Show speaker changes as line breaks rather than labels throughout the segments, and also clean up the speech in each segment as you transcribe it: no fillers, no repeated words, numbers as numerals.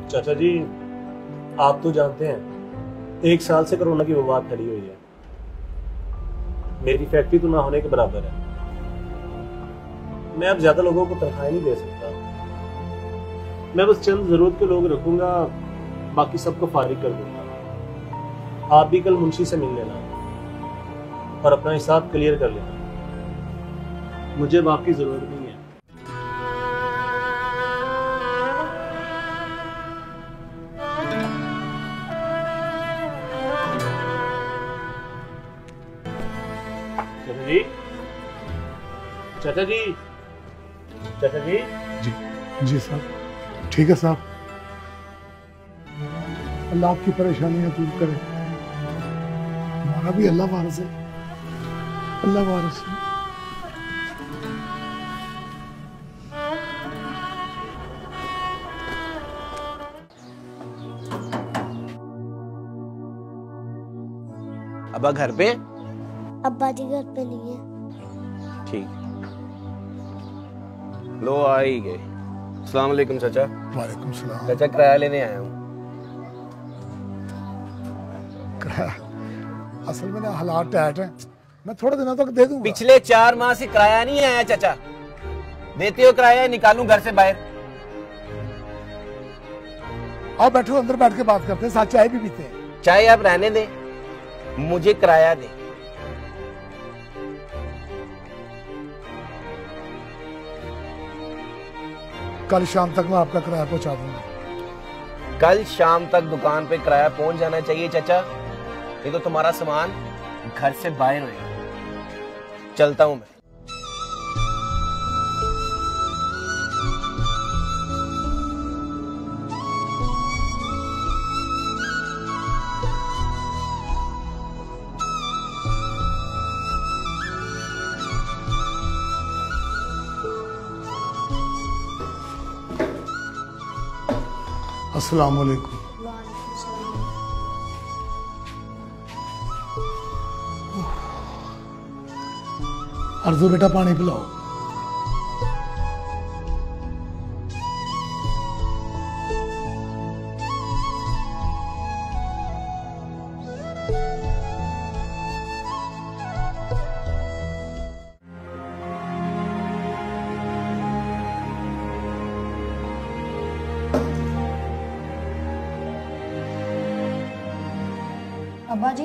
चाचा जी, आप तो जानते हैं 1 साल से कोरोना की वबा फैली हुई है। मेरी फैक्ट्री तो ना होने के बराबर है। मैं अब ज्यादा लोगों को तनख्वाही नहीं दे सकता। मैं बस चंद जरूरत के लोग रखूंगा, बाकी सबको फारिग कर दूंगा। आप भी कल मुंशी से मिल लेना और अपना हिसाब क्लियर कर लेना। मुझे अब आपकी जरूरत नहीं है। चाचा जी, चाचा जी,
जी जी साहब, ठीक है साहब। अल्लाह आपकी परेशानियां दूर करे। हमारा भी अल्लाह वारिस है, अल्लाह वारिस है।
अब्बा घर पे?
अब्बा जी घर पे नहीं है।
ठीक, लो आ ही गए। अस्सलाम वालेकुम चाचा।
वालेकुम सलाम।
चाचा किराया लेने आया हूँ।
असल में ना हालात टाइट हैं, मैं थोड़े दिनों तक दे दूंगा।
पिछले 4 माह से किराया नहीं आया चाचा। देते हो किराया, निकालूं घर से बाहर?
आओ बैठो, अंदर बैठ के बात करते हैं, साथ चाय भी पीते हैं।
चाहे आप रहने दें, मुझे किराया दे।
कल शाम तक मैं आपका किराया पहुंचा दूंगा।
कल शाम तक दुकान पे किराया पहुंच जाना चाहिए चाचा, नहीं तो तुम्हारा सामान घर से बाहर होएगा। चलता हूं मैं।
अस्सलाम वालेकुम। अर्जो बेटा पानी पिलाओ।
अब्बा जी,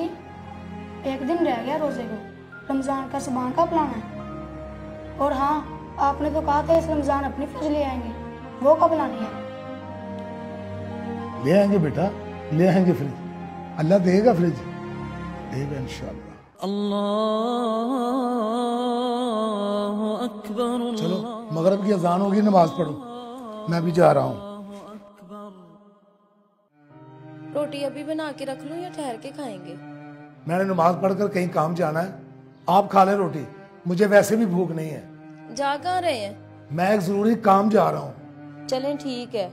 एक दिन रह गया रोजे को। रमजान का सुबह का प्लान है। और हाँ, आपने तो कहा था इस रमजान अपनी फ्रिज ले आएंगे, वो कब लानी है?
ले आएंगे बेटा, ले आएंगे फ्रिज। अल्लाह देगा फ्रिज, देगा इंशाअल्लाह।
अल्लाहु अकबर।
चलो मगरिब की अजान होगी, नमाज पढ़ो, मैं भी जा रहा हूँ।
रोटी अभी बना के रख लूं या ठहर के खाएंगे?
मैंने नमाज पढ़कर कहीं काम जाना है, आप खा लें रोटी, मुझे वैसे भी भूख नहीं है।
जा कहाँ रहे हैं?
मैं एक जरूरी काम जा रहा हूँ।
चलें, ठीक है।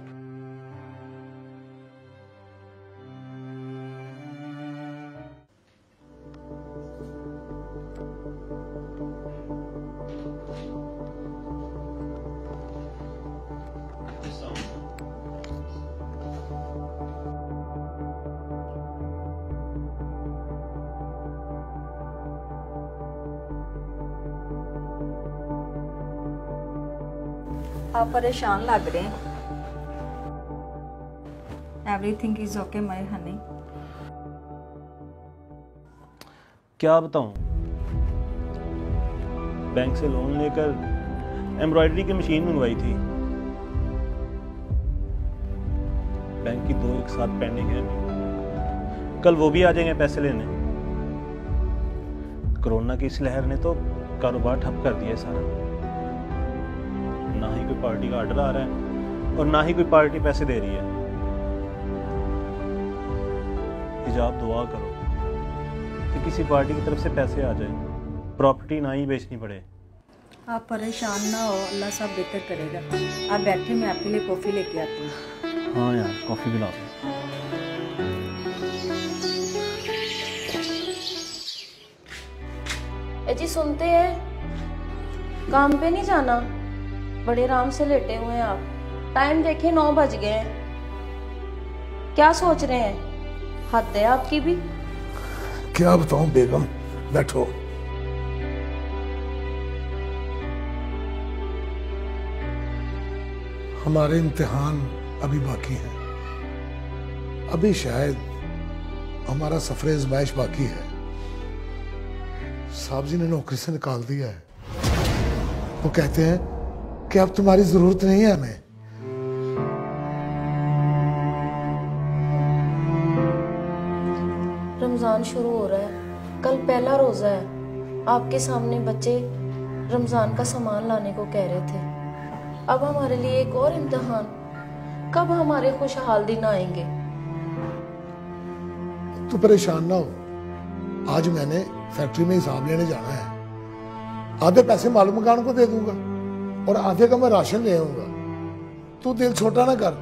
आप परेशान लग रहे हैं। Everything is okay my Honey.
क्या बताऊं, बैंक से लोन लेकर एम्ब्रॉयडरी की मशीन मंगवाई थी। बैंक की 2 एक साथ पेंडिंग है, कल वो भी आ जाएंगे पैसे लेने। कोरोना की इस लहर ने तो कारोबार ठप कर दिया सारा। ना ही कोई पार्टी का ऑर्डर आ रहा है और ना ही कोई पार्टी पैसे दे रही है। हिजाब दुआ करो कि किसी पार्टी की तरफ से पैसे आ जाए, प्रॉपर्टी ना ही बेचनी पड़े।
आप परेशान ना हो, अल्लाह सब बेहतर करेगा। आप बैठे, मैं आपके लिए कॉफ़ी लेके आती हूँ।
हाँ यार, कॉफ़ी पिला दो।
जी सुनते हैं, काम पे नहीं जाना? बड़े आराम से लेटे हुए हैं आप। टाइम देखे 9 बज गए हैं। क्या सोच रहे हैं? हद है आपकी भी।
क्या बताऊं बेगम, बैठो। हमारे इम्तिहान अभी बाकी हैं। अभी शायद हमारा सफरे आज़माइश बाकी है। साहब जी ने नौकरी से निकाल दिया है। वो कहते हैं कि अब तुम्हारी जरूरत नहीं है हमें।
रमजान शुरू हो रहा है, कल पहला रोजा है। आपके सामने बच्चे रमजान का सामान लाने को कह रहे थे। अब हमारे लिए एक और इम्तिहान। कब हमारे खुशहाल दिन आएंगे?
तू परेशान ना हो। आज मैंने फैक्ट्री में हिसाब लेने जाना है। आधे पैसे मालूम मकान को दे दूंगा और आधे का मैं राशन ले आऊंगा। तू दिल छोटा ना कर,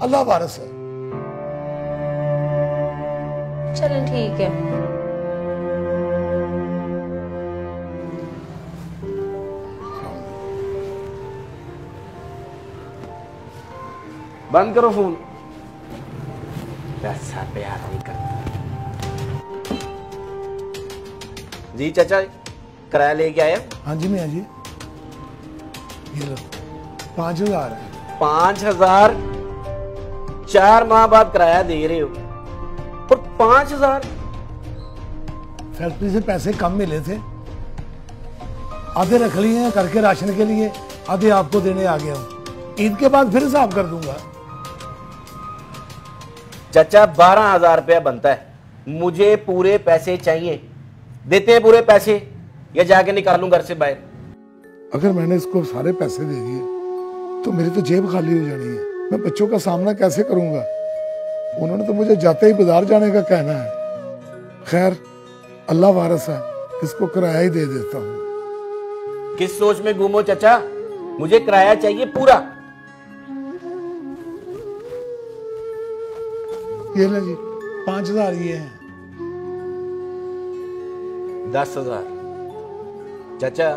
अल्लाह वारिस है।
चलें ठीक है।
बंद करो फोन। 10 साल पे याद नहीं करता। जी चाचा, किराया लेके आया?
हाँ जी मियाँ जी, ये लो 5,000 है।
5,000? 4 माह बाद किराया दे रहे हो और 5,000?
फैक्ट्री से पैसे कम मिले थे, आधे रख लिए हैं करके राशन के लिए, आधे आपको देने आ गया हूँ। ईद के बाद फिर हिसाब कर दूंगा।
चाचा 12,000 रुपया बनता है। मुझे पूरे पैसे चाहिए। देते हैं पूरे पैसे या जाके निकालूं घर से बाहर?
अगर मैंने इसको सारे पैसे दे दिए तो मेरी तो जेब खाली हो जानी है। मैं बच्चों का सामना कैसे करूंगा? उन्होंने तो मुझे जाते ही बाजार जाने का कहना है। खैर अल्लाह वारिस है, इसको किराया ही दे देता हूँ।
किस सोच में गुम हो चाचा? मुझे किराया चाहिए पूरा।
ये ले जी 5,000 ये हैं।
10,000 चाचा,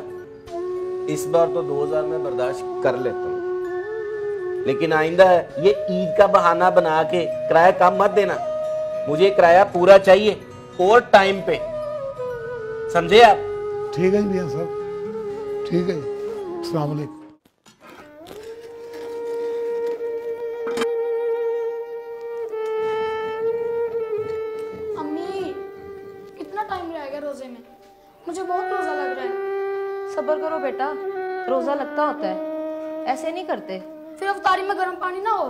इस बार तो 2,000 में बर्दाश्त कर लेता हूँ, लेकिन आइंदा ये ईद का बहाना बना के किराया कम मत देना। मुझे किराया पूरा चाहिए और टाइम पे, समझे आप?
ठीक है जी मियां साहब, ठीक है जी। अस्सलाम वालेकुम।
अम्मी, कितना टाइम रह गया रोजे में? मुझे बहुत रोजा लग रहा है।
सब्र करो बेटा, रोजा लगता होता है, ऐसे नहीं करते।
फिर अफ्तारी में गर्म पानी ना हो।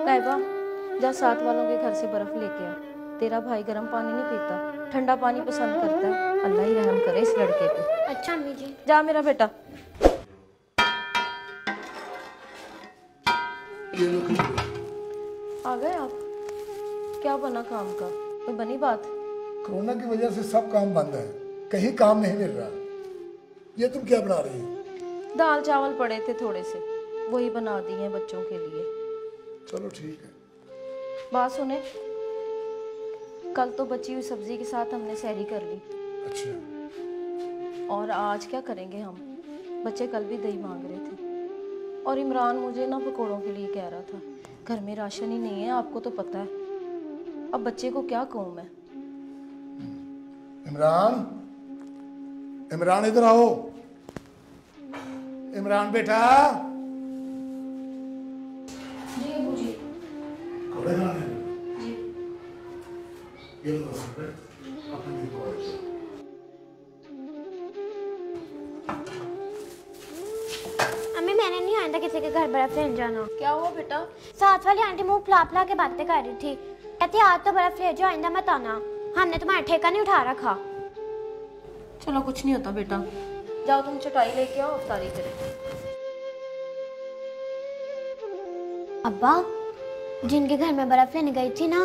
ताइबा, जा साथ वालों के घर से बर्फ लेके आ। तेरा भाई गर्म पानी नहीं पीता, ठंडा पानी पसंद करता है। अल्लाह ही रहम करे इस लड़के पे।
अच्छा अम्मी जी।
जा मेरा बेटा। आ गए आप? क्या बना काम का? कोई बनी बात?
कोरोना की वजह से सब काम बंद है, कहीं काम नहीं मिल रहा। ये तुम क्या बना रही हो?
दाल चावल पड़े थे थोड़े से, वही बना दिए हैं बच्चों के लिए।
चलो ठीक है।
बात सुने, कल तो बची हुई सब्जी के साथ हमने सहरी कर ली।
अच्छा।
और आज क्या करेंगे हम? बच्चे कल भी दही मांग रहे थे और इमरान मुझे ना पकोड़ों के लिए कह रहा था। घर में राशन ही नहीं है, आपको तो पता है। अब बच्चे को क्या कहूँ मैं?
इमरान, इमरान इधर आओ। इमरान बेटा।
जी अबू जी।
कपड़े खाने जी। ये लो कपड़े, अपने लिए पकड़ो।
अम्मी मैंने नहीं आया था किसी के घर बर्फ लेने जाना।
क्या हुआ बेटा?
साथ वाली आंटी मुंह फुला फुला के बातें कर रही थी। कहती आज तो बर्फ ले जाओ, आइंदा मत आना, हमने तुम्हारा ठेका नहीं उठा रखा।
चलो कुछ नहीं होता बेटा, जाओ तुम चटाई लेके आओ, अफ्तारी करें।
अब्बा, जिनके घर में बर्फ लेने गई थी ना,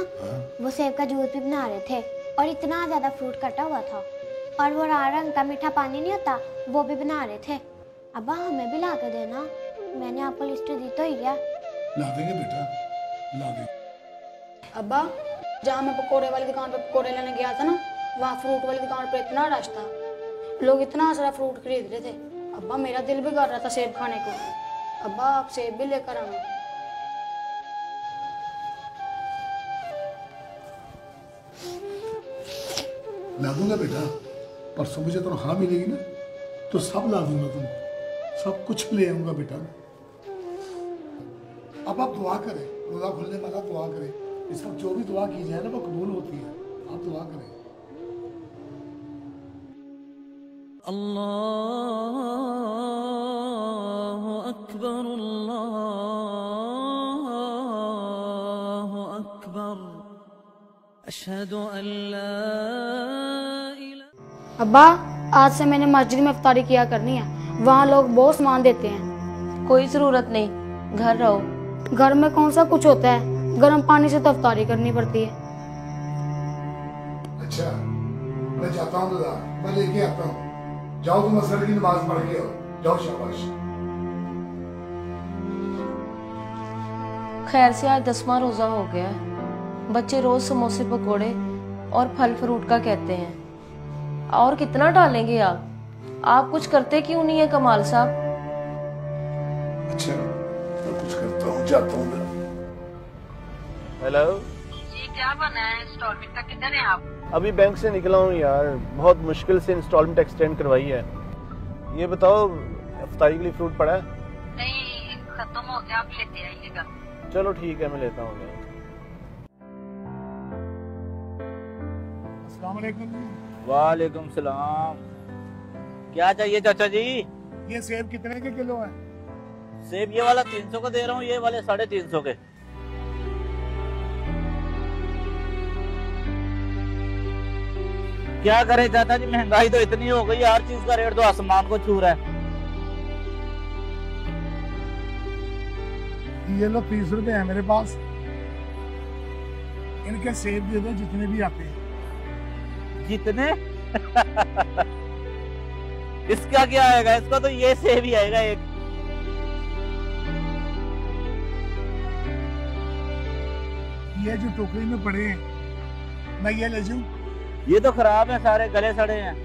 वो सेब का जूस भी बना रहे थे और इतना ज्यादा फ्रूट कटा हुआ था। और वो लाल रंग का मीठा पानी नहीं होता, वो भी बना रहे थे। अब्बा हमें भी ला के देना, मैंने आपको लिस्ट दी तो ही है।
ला देंगे बेटा, ला देंगे।
अब्बा, जहाँ मैं पकोड़े वाली दुकान पर पकोड़े लेने गया था ना, वहाँ फ्रूट वाली दुकान पर इतना रश था, लोग इतना सारा फ्रूट खरीद रहे थे। अब्बा मेरा दिल भी कर रहा था सेब खाने को। अब्बा आप सेब भी लेकर आना।
ला दूंगा बेटा, परसों मुझे तनख्वाह मिलेगी ना तो सब ला दूंगा तुमको, सब कुछ ले आऊंगा बेटा। अब आप दुआ करें, रोजा खुलने वाला दुआ करें, इस वक्त जो भी दुआ की जाए ना वो कबूल होती है, आप दुआ करें।
अल्लाहु अकबर, अल्लाहु अकबर, अशहदु अन ला इलाहा।
अब्बा, आज से मैंने मस्जिद में इफ्तारी किया करनी है, वहाँ लोग बहुत सामान देते हैं।
कोई जरूरत नहीं, घर रहो।
घर में कौन सा कुछ होता है, गर्म पानी से तो इफ्तारी करनी पड़ती है।
अच्छा, मैं जाता हूँ दादा, मैं लेके आता हूँ। जाओ तुम असर की नमाज पढ़ के आओ, जाओ शाबाश।
खैर से आज 10वां रोजा हो गया है। बच्चे रोज समोसे पकोड़े और फल फ्रूट का कहते हैं। और कितना टालेंगे आप कुछ करते क्यों नहीं है कमाल साहब?
अच्छा, मैं कुछ करता हूँ, जाता हूँ मैं।
हेलो
जी, क्या बना है? इंस्टॉलमेंट का किधर है आप?
अभी बैंक से निकला हूँ यार, बहुत मुश्किल से इंस्टॉलमेंट एक्सटेंड करवाई है। ये बताओ इफ्तारी के लिए फ्रूट पड़ा है?
नहीं, खत्म हो गया, आप लेते आइएगा।
चलो ठीक है, मैं लेता हूँ।
अस्सलाम वालेकुम।
वालेकुम सलाम। क्या चाहिए चाचा जी?
ये सेब कितने के किलो है?
सेब ये वाला 300 का दे रहा हूँ, ये वाले 350 के। क्या करे चाचा जी, महंगाई तो इतनी हो गई, हर चीज का रेट तो आसमान को छू रहा है।
ये लो 30 रुपए है मेरे पास, इनके सेब दे दो जितने भी आते हैं।
जितने? इसका क्या आएगा? इसका तो ये सेब ही आएगा एक।
ये जो टोकरी में पड़े हैं, मैं ये ले जाऊं?
ये तो खराब है, सारे गले सड़े हैं।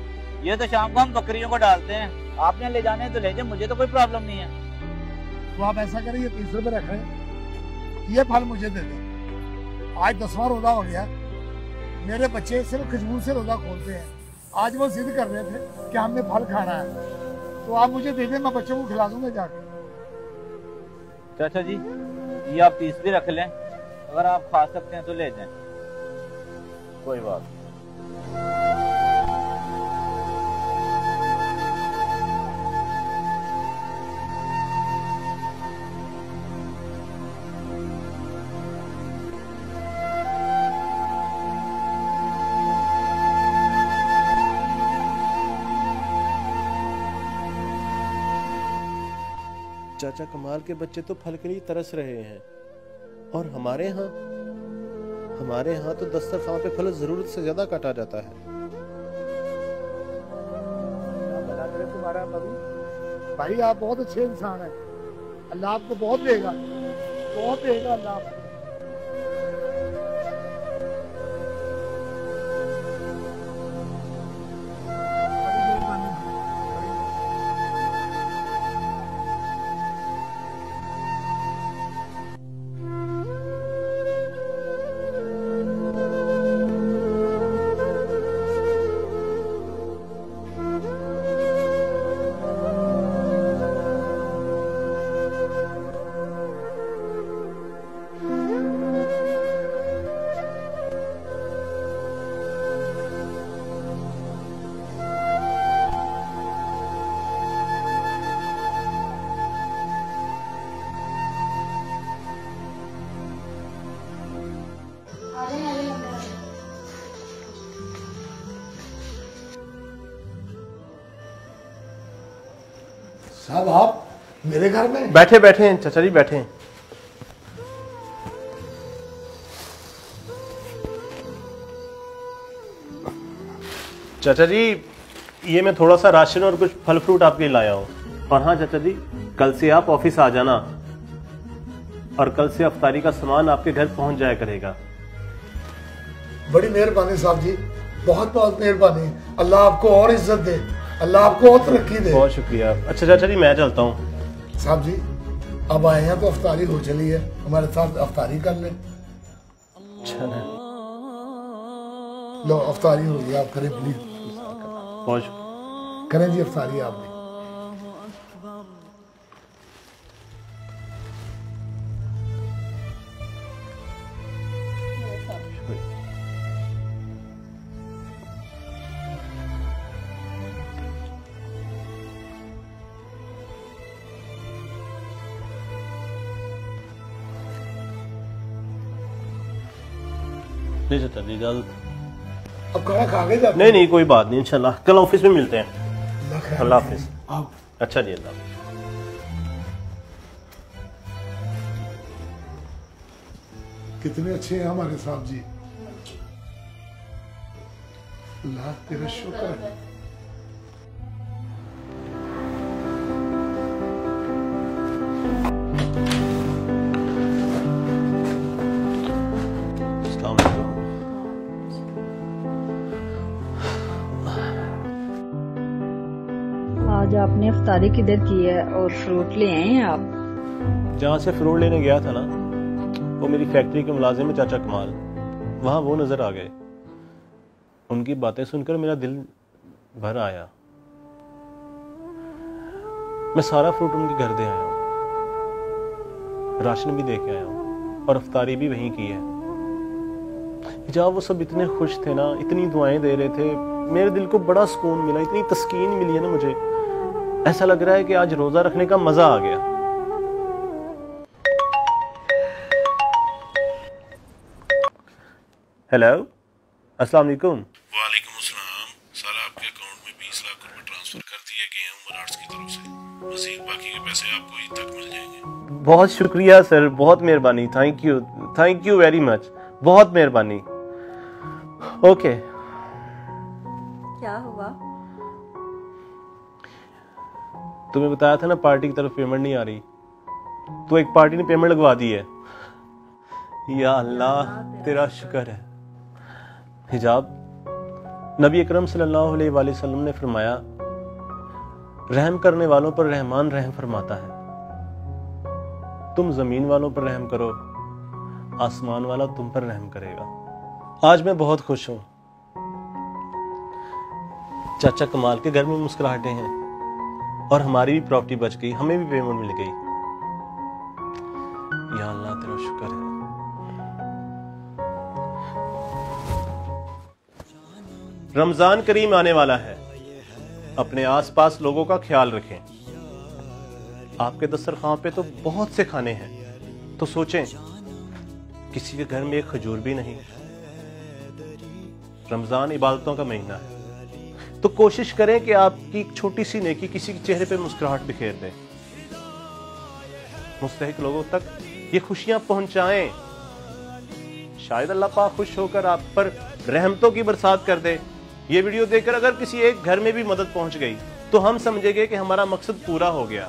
ये तो शाम को हम बकरियों को डालते हैं। आपने ले जाने तो ले जाए, मुझे तो कोई प्रॉब्लम नहीं है।
तो आप ऐसा करें, ये 30 रुपए रख रहे हैं, ये फल मुझे दे दो। आज 10वां रोजा हो गया, मेरे बच्चे सिर्फ खजूर से रोजा खोलते हैं। आज वो जिद कर रहे थे कि हमने फल खाना है, तो आप मुझे दे दें, मैं बच्चों को खिला दूंगा जाके।
चाचा जी, ये आप 30 भी रख लें, अगर आप खा सकते हैं तो ले जाएं, कोई बात नहीं।
चाचा कमाल के बच्चे तो फल के लिए तरस रहे हैं, और हमारे यहाँ तो दस्तरखान पे फल जरूरत से ज्यादा काटा जाता है।
तुम्हारा भाई, आप बहुत अच्छे इंसान हैं, अल्लाह आपको बहुत देगा, बहुत देगा अल्लाह आपको। साहब, आप मेरे घर में?
बैठे बैठे हैं चाचा जी, बैठे हैं। चाचा जी, ये मैं थोड़ा सा राशन और कुछ फल फ्रूट आपके लिए लाया हूँ। और हाँ चाचा जी, कल से आप ऑफिस आ जाना, और कल से अफ्तारी का सामान आपके घर पहुंच जाया करेगा।
बड़ी मेहरबानी साहब जी, बहुत बहुत मेहरबानी। अल्लाह आपको और इज्जत दे, अल्लाह आपको और तरक्की दे।
बहुत शुक्रिया। अच्छा चाचा जी, मैं चलता हूँ।
साहब जी, अब आए हैं तो अफ्तारी हो चली है, हमारे साथ अफ्तारी कर लें। लो अफ्तारी हो गई, आप करें प्लीज। करें जी अफ्तारी आप भी।
ले चाचा जी इजाजत।
अब खाना खा के जाते
नहीं नहीं कोई बात नहीं, इंशाल्लाह कल ऑफिस में मिलते हैं।
हैं।
अल्लाह हाफिज।
आप
अच्छा जी अल्लाह हाफिज।
कितने अच्छे हैं हमारे साहब जी, अल्लाह तेरा शुक्र है।
अस्सलाम वालेकुम।
आज आपने इफ्तारी किधर की है और फ्रूट ले आए हैं आप?
जहाँ से फ्रूट लेने गया था ना, वो मेरी फैक्ट्री के मुलाजिम है चाचा कमाल, वहाँ वो नज़र आ गए। उनकी बातें सुनकर मेरा दिल भर आया। मैं सारा फ्रूट उनके घर दे आया हूँ, राशन भी दे के आया हूँ और अफ्तारी भी वहीं की है। जब वो सब इतने खुश थे ना, इतनी दुआएं दे रहे थे, मेरे दिल को बड़ा सुकून मिला, इतनी तस्कीन मिली है ना मुझे, ऐसा लग रहा है कि आज रोज़ा रखने का मज़ा आ गया। हेलो अस्सलाम वालेकुम।
वालेकुम अस्सलाम। सर आपके अकाउंट में 20 लाख रुपए ट्रांसफर कर दिए गए हैं उमर आर्ट्स की तरफ से। मजीद बाकी के पैसे आपको ईद तक मिल जाएंगे।
बहुत शुक्रिया सर, बहुत मेहरबानी, थैंक यू वेरी मच, बहुत मेहरबानी। ओके।
क्या हुआ?
तुम्हें बताया था ना पार्टी की तरफ पेमेंट नहीं आ रही, तो एक पार्टी ने पेमेंट लगवा दी है। या अल्लाह तेरा शुक्र है। हिजाब, नबी अकरम सल्लल्लाहु अलैहि वसल्लम ने फरमाया, रहम करने वालों पर रहमान रहम फरमाता है। तुम जमीन वालों पर रहम करो, आसमान वाला तुम पर रहम करेगा। आज मैं बहुत खुश हूं। चाचा कमाल के घर में मुस्कुराहटें हैं और हमारी भी प्रॉपर्टी बच गई, हमें भी पेमेंट मिल गई। या अल्लाह तेरा शुक्र है। रमजान करीम आने वाला है, अपने आसपास लोगों का ख्याल रखें। आपके दस्तरखान पे तो बहुत से खाने हैं, तो सोचें किसी के घर में एक खजूर भी नहीं। रमजान इबादतों का महीना है, तो कोशिश करें कि आपकी एक छोटी सी नेकी किसी के चेहरे पे मुस्कुराहट बिखेर दे। मुस्तहिक लोगों तक ये खुशियां पहुंचाएं। शायद अल्लाह पाक खुश होकर आप पर रहमतों की बरसात कर दे। ये वीडियो देखकर अगर किसी एक घर में भी मदद पहुंच गई तो हम समझेंगे कि हमारा मकसद पूरा हो गया।